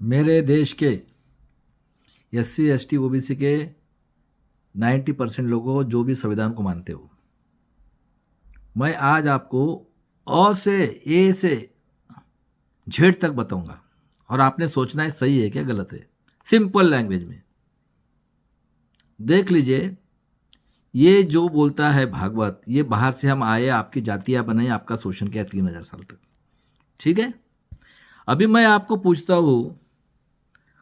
मेरे देश के एससी एसटी ओबीसी के 90% लोगों जो भी संविधान को मानते हो, मैं आज आपको अ से ए से जेड तक बताऊंगा और आपने सोचना है सही है क्या गलत है। सिंपल लैंग्वेज में देख लीजिए। ये जो बोलता है भागवत, ये बाहर से हम आए, आपकी जातियां बनाई, आपका शोषण किया 3000 साल तक। ठीक है। अभी मैं आपको पूछता हूं,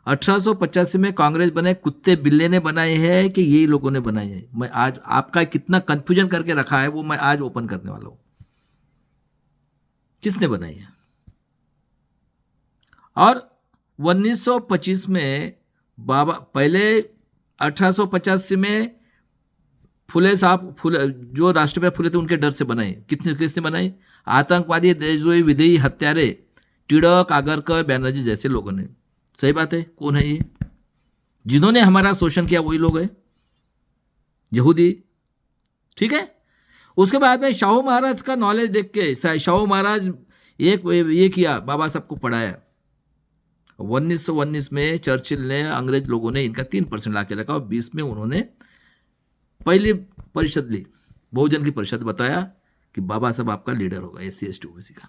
1885 में कांग्रेस बने, कुत्ते बिल्ले ने बनाए हैं कि ये लोगों ने बनाए हैं? मैं आज आपका कितना कंफ्यूजन करके रखा है वो मैं आज ओपन करने वाला हूं। किसने बनाई है? और 1925 में बाबा पहले 1885 में फुले साहब, फुले जो राष्ट्रपिता फुले थे उनके डर से बनाए। कितने किसने बनाई? आतंकवादी, देशद्रोही, विदेही, हत्यारे, टिड़क, आगरकर, बैनर्जी जैसे लोगों ने। सही बात है। कौन है ये? जिन्होंने हमारा शोषण किया वही लोग हैं, यहूदी। ठीक है। उसके बाद में शाहू महाराज का नॉलेज देख के शाहू महाराज एक ये किया, बाबा साहब को पढ़ाया। 1919 में चर्चिल ने, अंग्रेज लोगों ने इनका 3% ला के रखा और 20 में उन्होंने पहली परिषद ली, बहुजन की परिषद, बताया कि बाबा साहब आपका लीडर होगा एससी एसटी ओबीसी का।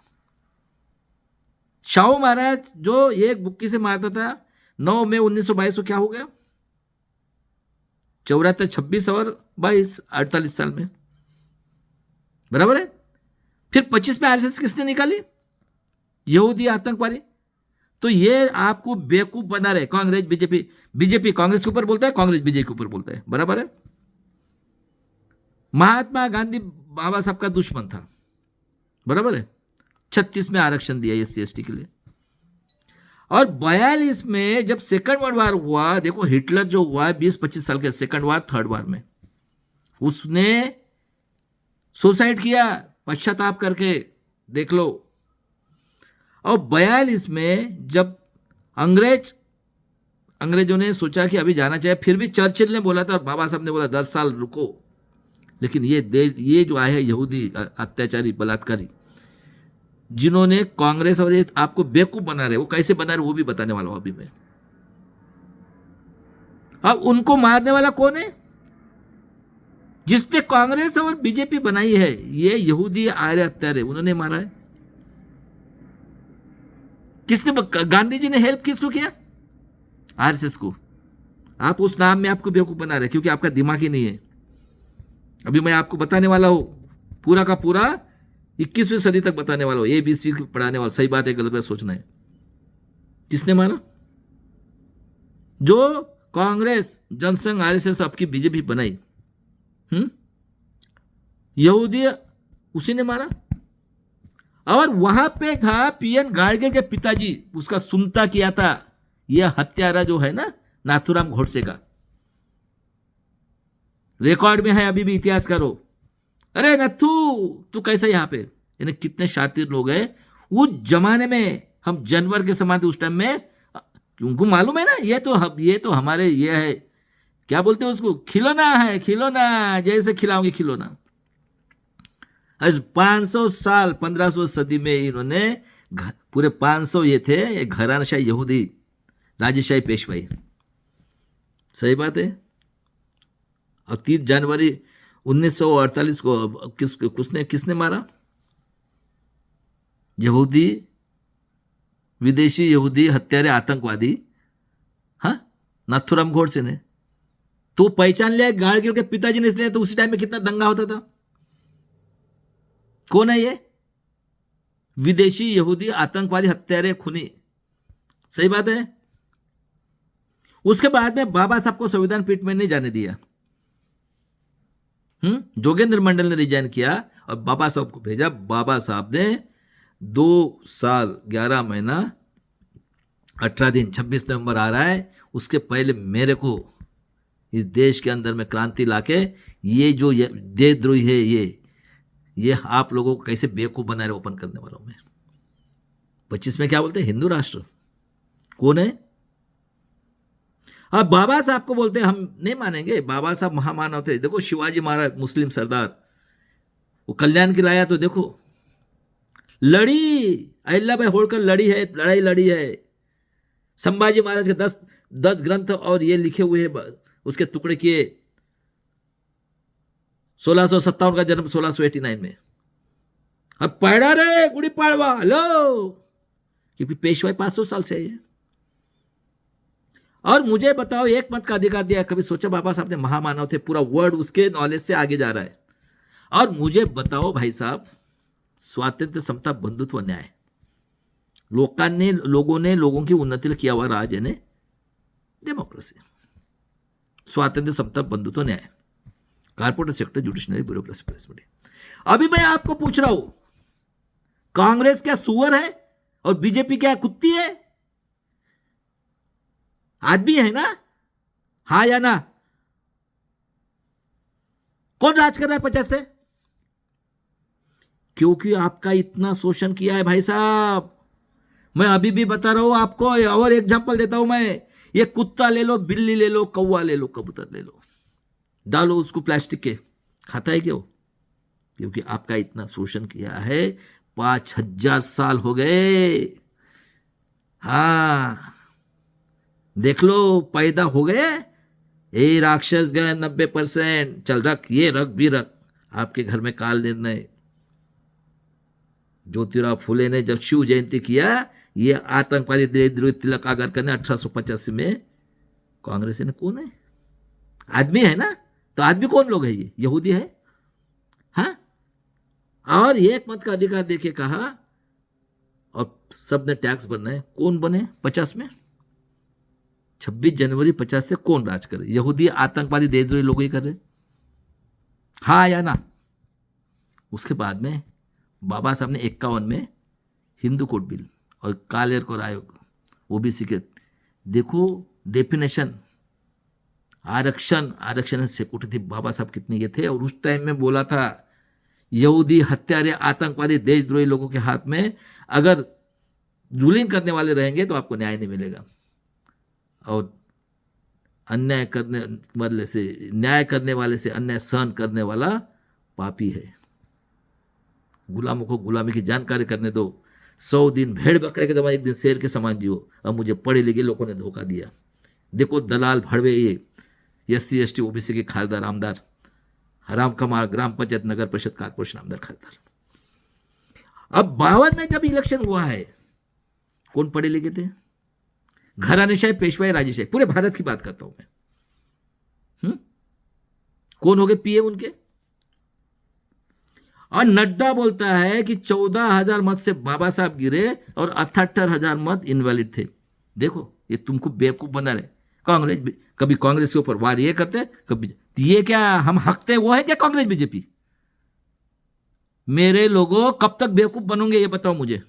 शाहू महाराज जो एक बुक्की से मारता था, 9 मई 1922 को क्या हो गया? 74, 26 और 22, 48 साल में। बराबर है। फिर 25 में आरएसएस किसने निकाली? यहूदी आतंकवादी। तो ये आपको बेवकूफ बना रहे। कांग्रेस बीजेपी, बीजेपी कांग्रेस के ऊपर बोलता है, कांग्रेस बीजेपी के ऊपर बोलता है। बराबर है। महात्मा गांधी बाबा साहब का दुश्मन था। बराबर है। 36 में आरक्षण दिया एससी एसटी के लिए। और 42 में जब सेकंड वर्ल्ड वार हुआ, देखो हिटलर जो हुआ है 20-25 साल के, सेकंड वार थर्ड वार में, उसने सुसाइड किया पश्चाताप करके, देख लो। और 42 में जब अंग्रेजों ने सोचा कि अभी जाना चाहिए, फिर भी चर्चिल ने बोला था और बाबा साहब ने बोला 10 साल रुको। लेकिन ये जो आए हैं यहूदी अत्याचारी, बलात्कारी, जिन्होंने कांग्रेस और ये आपको बेवकूफ बना रहे, वो कैसे बना रहे वो भी बताने वाला हूं अभी मैं। अब उनको मारने वाला कौन है? जिसने कांग्रेस और बीजेपी बनाई है, ये यहूदी आर्य हत्यारे, उन्होंने मारा है। किसने? गांधी जी ने हेल्प किसको किया? आरएसएस को। आप उस नाम में आपको बेवकूफ बना रहे क्योंकि आपका दिमाग ही नहीं है। अभी मैं आपको बताने वाला हूं, पूरा का पूरा 21वीं सदी तक बताने वाला हूं, ABC पढ़ाने वाला। सही बात है गलत है सोचना है। किसने मारा? जो कांग्रेस, जनसंघ, आरएसएस आपकी बीजेपी बनाई, यहूदी, उसी ने मारा। और वहां पे था पीएन गाडगिल के पिताजी, उसका सुनता किया था यह हत्यारा जो है ना, नाथुराम गोडसे का। रिकॉर्ड में है, अभी भी इतिहास करो। अरे नथु, तू कैसा यहां पे? यानी कितने शातिर लोग हैं उस जमाने में। हम जानवर के समान थे उस टाइम में। उनको मालूम है ना, ये तो हमारे ये है, क्या बोलते हैं उसको, खिलौना है, खिलौना, जैसे खिलाओगे खिलौना। 500 साल, 1500 सदी में इन्होंने पूरे 500 ये थे, ये घरानाशाही यहूदी, राजेशाही पेशवाई। सही बात है। और 30 जनवरी 1948 को किसने मारा? यहूदी, विदेशी यहूदी हत्यारे, आतंकवादी, हाँ, नाथुराम गोडसे ने। तो पहचान लिया गाडगिल के पिताजी ने, इसलिए तो उसी टाइम में कितना दंगा होता था। कौन है ये? विदेशी यहूदी आतंकवादी हत्यारे, खूनी। सही बात है। उसके बाद में बाबा साहब को संविधान पीठ में नहीं जाने दिया। जोगेंद्र मंडल ने रिजाइन किया और बाबा साहब को भेजा। बाबा साहब ने 2 साल 11 महीना 18 दिन, 26 नवंबर आ रहा है, उसके पहले मेरे को इस देश के अंदर में क्रांति लाके, ये जो देशद्रोही है, ये आप लोगों को कैसे बेवकूफ बना रहे, ओपन करने वाला हूं मैं। 25 में क्या बोलते हैं? हिंदू राष्ट्र। कौन है? अब बाबा साहब को बोलते हैं, हम नहीं मानेंगे। बाबा साहब महामानव थे। देखो शिवाजी महाराज, मुस्लिम सरदार, वो कल्याण की लाया तो देखो, लड़ी, अहिल्याबाई होलकर लड़ी है, लड़ाई लड़ी है। संभाजी महाराज के 10 ग्रंथ और ये लिखे हुए उसके टुकड़े किए। 1657 का जन्म 1689 में। अब पढ़ा रे गुड़ी पाड़वा लो, क्योंकि पेशवाई 500 साल से है। और मुझे बताओ, एक मत का अधिकार दिया। कभी सोचा बाबा साहब ने महामानव थे, पूरा वर्ड उसके नॉलेज से आगे जा रहा है। और मुझे बताओ भाई साहब, स्वातंत्र्य, समता, बंधुत्व, न्याय, लोगों ने लोगों की उन्नति किया हुआ राज यानी डेमोक्रेसी। स्वातंत्र्य, समता, बंधुत्व, न्याय, कारपोरेट सेक्टर, जुडिशनरी, ब्यूरोक्रेसी, प्रेसिडेंट। अभी मैं आपको पूछ रहा हूं, कांग्रेस क्या सुअर है और बीजेपी क्या कुत्ती है? आदमी है ना? हाँ या ना? कौन राज कर रहा है 50 से? क्योंकि आपका इतना शोषण किया है भाई साहब। मैं अभी भी बता रहा हूं आपको, और एग्जांपल देता हूं मैं। ये कुत्ता ले लो, बिल्ली ले लो, कौवा ले लो, कबूतर ले लो, डालो उसको प्लास्टिक के, खाता है क्यों? क्योंकि आपका इतना शोषण किया है। 5000 साल हो गए। हाँ, देख लो, पैदा हो गए। ए राक्षस गए 90%। चल रख, ये रख भी रख। आपके घर में काल निर्णय। ज्योतिराव फुले ने जब शिव जयंती किया, ये आतंकवादी देशद्रोही तिलक आगर करने 1885 में, कांग्रेस ने कौन है? आदमी है ना? तो आदमी कौन लोग है? ये यहूदी है। हाँ, और एक मत का अधिकार देके कहा, और सबने टैक्स भरना है। कौन बने 50 में? 26 जनवरी 50 से कौन राज करे? यहूदी आतंकवादी देशद्रोही लोग ही कर रहे। हाँ या ना? उसके बाद में बाबा साहब ने 51 में हिंदू कोड बिल और कालेरकोर आयोग, ओबीसी के, देखो डेफिनेशन, आरक्षण से कुछ थी बाबा साहब कितने ये थे। और उस टाइम में बोला था, यहूदी हत्यारे आतंकवादी देशद्रोही लोगों के हाथ में अगर रूलिंग करने वाले रहेंगे तो आपको न्याय नहीं मिलेगा। और न्याय करने वाले से अन्याय सहन करने वाला पापी है। गुलामों को गुलामी की जानकारी करने दो। 100 दिन भेड़ बकरे के समान, 1 दिन शेर के समान जियो। अब मुझे पढ़े लिखे लोगों ने धोखा दिया। देखो दलाल भड़वे, ये SC ST OBC के खासदार आमदार, हराम कमाल, ग्राम पंचायत, नगर परिषद, कारपोरेशन आमदार खासदार। अब 52 में जब इलेक्शन हुआ है, कौन पढ़े लिखे थे? घरानेशाही, पेशवाई, राजेशाही, पूरे भारत की बात करता हूं मैं। कौन हो गए पीएम उनके? और नड्डा बोलता है कि 14,000 मत से बाबा साहब गिरे और 78,000 मत इनवैलिड थे। देखो, ये तुमको बेवकूफ बना रहे। कांग्रेस, कभी कांग्रेस के ऊपर वार ये करते, कभी ये, क्या हम हकते वो है क्या कांग्रेस बीजेपी? मेरे लोगों, कब तक बेवकूफ बनोगे ये बताओ मुझे।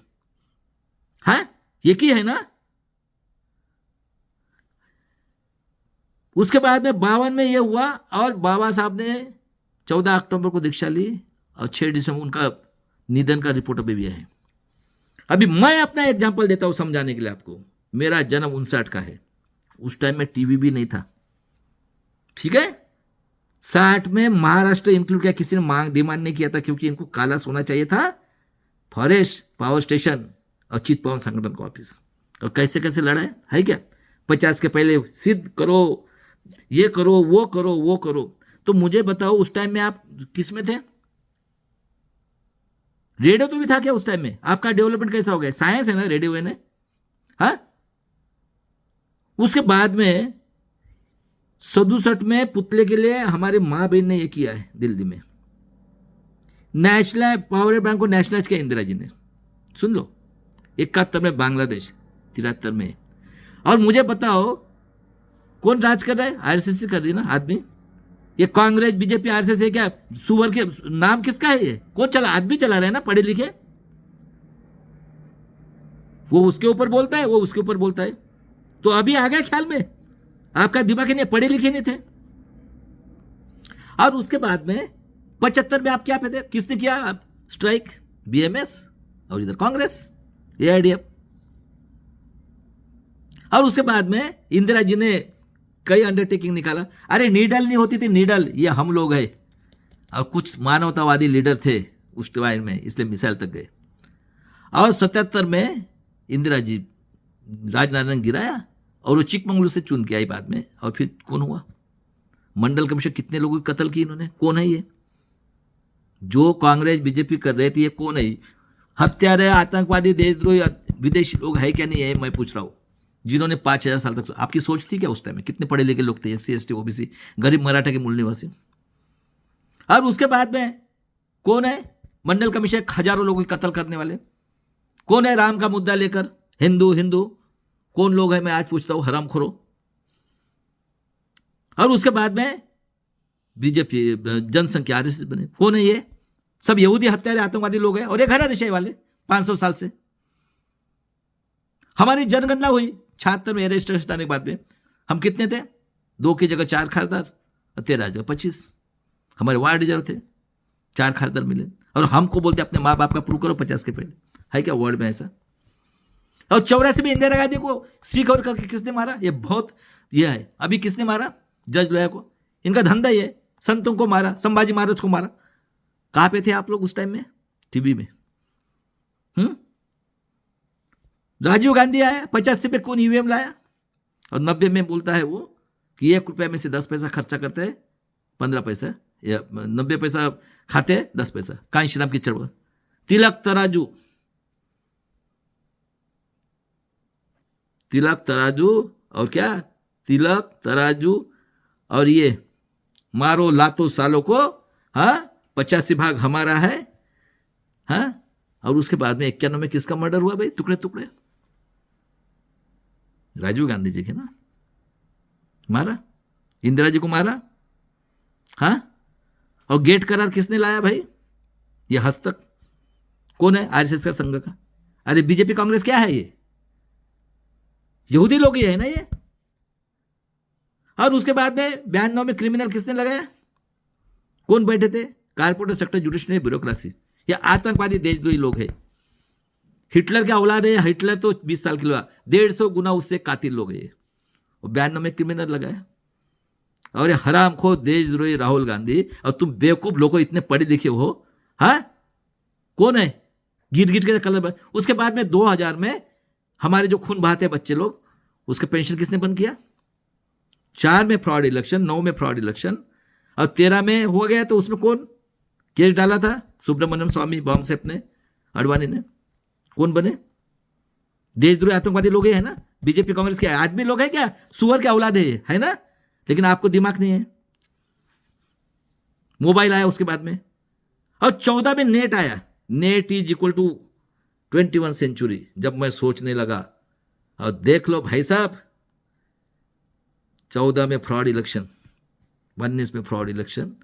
हाँ, ये की है ना? उसके बाद में 52 में ये हुआ, और बाबा साहब ने 14 अक्टूबर को दीक्षा ली और 6 दिसंबर उनका निधन का रिपोर्ट अभी भी है। अभी मैं अपना एग्जांपल देता हूं समझाने के लिए आपको। मेरा जन्म 59 का है। उस टाइम में टीवी भी नहीं था, ठीक है। 60 में महाराष्ट्र इंक्लूड किया, किसी ने डिमांड नहीं किया था, क्योंकि इनको काला सोना चाहिए था, फॉरेस्ट, पावर स्टेशन और चितपावन संगठन का ऑफिस। और कैसे कैसे लड़ा है क्या? 50 के पहले सिद्ध करो, ये करो, वो करो, वो करो। तो मुझे बताओ, उस टाइम में आप किस में थे? रेडियो तो भी था क्या उस टाइम में? आपका डेवलपमेंट कैसा हो गया? साइंस है ना, रेडियो है ना। हाँ, उसके बाद में 67 में पुतले के लिए हमारे मां बहन ने ये किया है दिल्ली में। नेशनल पावर बैंक को नेशनलाइज किया इंदिरा जी ने, सुन लो। 71 में बांग्लादेश, 73 में। और मुझे बताओ, कौन राज कर रहा है? आरएसएस कर रही है ना आदमी। ये कांग्रेस, बीजेपी, आरएसएस है क्या? सुअर के नाम किसका है ये? कौन चला? आदमी चला रहा है ना, पढ़े लिखे। वो उसके ऊपर बोलता है, वो उसके ऊपर बोलता है। तो अभी आ गया ख्याल में, आपका दिमाग नहीं, पढ़े लिखे नहीं थे। और उसके बाद में 75 में आप क्या पे थे? किसने किया स्ट्राइक? बीएमएस और इधर कांग्रेस, एआईडीएफ। और उसके बाद में इंदिरा जी ने कई अंडरटेकिंग निकाला। अरे नीडल नहीं होती थी, नीडल ये हम लोग है, और कुछ मानवतावादी लीडर थे उस टाइम में, इसलिए मिसाइल तक गए। और 77 में इंदिरा जी राजनारायण गिराया और वो चिकमंगलूर से चुन के आई बाद में, और फिर कौन हुआ? मंडल कमिश्नर कितने लोगों की कत्ल की इन्होंने? कौन है ये? जो कांग्रेस बीजेपी कर रहे थे, ये कौन है? हत्यारे, आतंकवादी, देशद्रोही, विदेशी लोग है क्या नहीं है, मैं पूछ रहा हूं। जिन्होंने 5,000 साल तक, आपकी सोच थी क्या उस टाइम में? कितने पढ़े लिखे लोग थे, SC ST OBC, गरीब मराठा के मूल निवासी। और उसके बाद में कौन है मंडल कमिश्नर? हजारों लोगों की कत्ल करने वाले कौन है? राम का मुद्दा लेकर हिंदू हिंदू कौन लोग है? मैं आज पूछता हूं, हरामखोरों। और उसके बाद में बीजेपी जनसंख्या RSS बने, कौन है ये? सब यहूदी हत्यारे, आतंकवादी लोग हैं, और ये घराणेशाही वाले 500 साल से। हमारी जनगणना हुई 76 में, रजिस्ट्रेशन आने के बाद में हम कितने थे? 2 की जगह 4 खासदार, 13 जगह 25। हमारे वार्ड रिजर्व थे, 4 खासदार मिले, और हमको बोलते अपने माँ बाप का प्रूव करो 50 के पहले। है क्या वर्ल्ड में ऐसा? और 84 में इंदिरा गांधी को सीख और करके किसने मारा? ये बहुत यह है। अभी किसने मारा? जज लोया को। इनका धंधा ही है, संतों को मारा, संभाजी महाराज को मारा। कहां पे थे आप लोग उस टाइम में? टीवी में। राजीव गांधी आया, 85 पे कौन EVM लाया, और 90 में बोलता है वो कि 1 रुपये में से 10 पैसा खर्चा करते हैं, 15 पैसा, या 90 पैसा खाते हैं, 10 पैसा। कांशी राम की चढ़वल, तिलक तराजू, तिलक तराजू, और क्या? तिलक तराजू, और ये मारो लातो सालों को, हाँ, 85 भाग हमारा है, हाँ। और उसके बाद में 91 में किसका मर्डर हुआ भाई? टुकड़े टुकड़े, राजीव गांधी जी के ना, मारा। इंदिरा जी को मारा, हाँ। और गेट करार किसने लाया भाई? ये हस्तक कौन है? RSS का संघ का। अरे बीजेपी कांग्रेस क्या है? ये यहूदी लोग ही है ना ये। और उसके बाद में 92 में क्रिमिनल किसने लगाया? कौन बैठे थे? Corporator sector, judiciary, bureaucracy. ये आतंकवादी, देशद्रोही लोग हैं। हिटलर क्या औलाद है? हिटलर तो 20 साल की लोग, 150 गुना उससे कातिल लोग हैं। और 92 में क्रिमिनल लगाया। और ये हरामखोर देशद्रोही राहुल गांधी, और तुम बेवकूफ लोगों इतने पढ़े लिखे हो, हाँ, कौन है? गिट गिट के कलर। उसके बाद में 2000 में हमारे जो खून बहाते बच्चे लोग, उसका पेंशन किसने बंद किया? 4 में फ्रॉड इलेक्शन, 9 में फ्रॉड इलेक्शन, और 13 में हो गया। तो उसमें कौन केस डाला था? सुब्रमण्यम स्वामी बॉम्ब से अपने अडवाणी ने। कौन बने? देशद्रोही आतंकवादी लोग है ना। बीजेपी कांग्रेस के आदमी लोग है क्या? सुअर के औलाद है ना। लेकिन आपको दिमाग नहीं है। मोबाइल आया उसके बाद में, और 14 में नेट आया। Net is equal to 21 century. जब मैं सोचने लगा, और देख लो भाई साहब, 14 में फ्रॉड इलेक्शन, 19 में फ्रॉड इलेक्शन,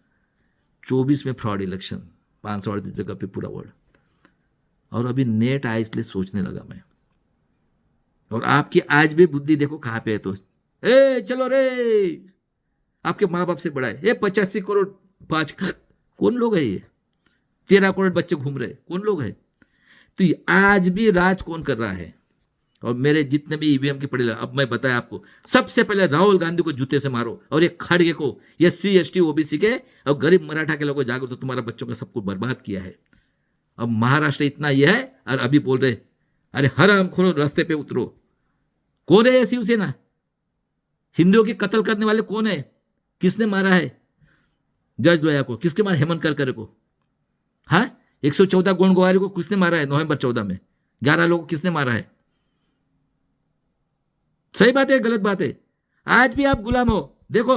24 में फ्रॉड इलेक्शन, 538 जगह पे पूरा वर्ल्ड। और अभी नेट आया, इसलिए सोचने लगा मैं। और आपकी आज भी बुद्धि देखो कहां पे है। तो चलो रे, आपके माँ बाप से बड़ा है। 85 करोड़ 5 कौन लोग है? ये 13 करोड़ बच्चे घूम रहे, कौन लोग है? तो आज भी राज कौन कर रहा है? और मेरे जितने भी EVM के पड़े, अब मैं बताया आपको, सबसे पहले राहुल गांधी को जूते से मारो, और ये खड़गे को, ये SC ST OBC के और गरीब मराठा के लोगों जागो, तो तुम्हारा बच्चों का सब कुछ बर्बाद किया है। अब महाराष्ट्र इतना यह है, और अभी बोल रहे अरे हरामखोरों रास्ते पे उतरो। कौन है ये शिवसेना? हिंदुओं की कत्ल करने वाले कौन है? किसने मारा है जज लोया को? किसके मारा? हेमंत करकरे को। हाँ, 114 गोंडगोवारी को किसने मारा है? नवंबर 14 में 11 लोगों को किसने मारा है? सही बात है, गलत बात है? आज भी आप गुलाम हो। देखो,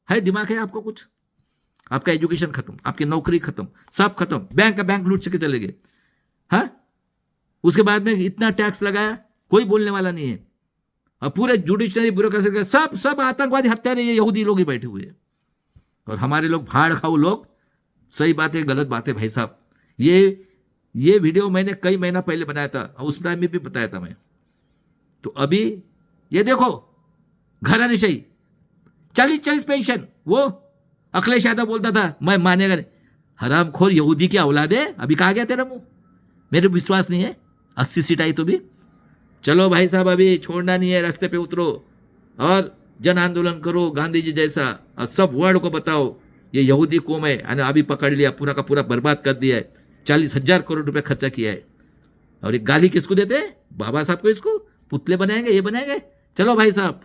है दिमाग है आपको कुछ? आपका एजुकेशन खत्म, आपकी नौकरी खत्म, सब खत्म। बैंक का बैंक लूट के चले गए। हाँ, उसके बाद में इतना टैक्स लगाया, कोई बोलने वाला नहीं है। और पूरे जुडिशरी, ब्यूरोक्रेसी के सब आतंकवादी हत्यारे ये यहूदी लोग ही बैठे हुए हैं। और हमारे लोग भाड़ खाऊ लोग। सही बात है, गलत बात है भाई साहब। ये वीडियो मैंने कई महीना पहले बनाया था, और उस टाइम में भी बताया था मैं। तो अभी ये देखो, घराणेशाही, 40-40 पेंशन। वो अखिलेश यादव बोलता था मैं मानेगा नहीं। हरामखोर यहूदी की औलाद है। अभी कहा गया तेरा मुंह? मेरे विश्वास नहीं है। 80 सीट आई तो भी। चलो भाई साहब, अभी छोड़ना नहीं है, रास्ते पे उतरो और जन आंदोलन करो गांधी जी जैसा, और सब वर्ल्ड को बताओ ये यहूदी कौम है, अभी पकड़ लिया, पूरा का पूरा बर्बाद कर दिया है। 40,000 करोड़ रुपए खर्चा किया है। और एक गाली किसको देते हैं? बाबा साहब को। इसको पुतले बनाएंगे, ये बनाएंगे, चलो भाई साहब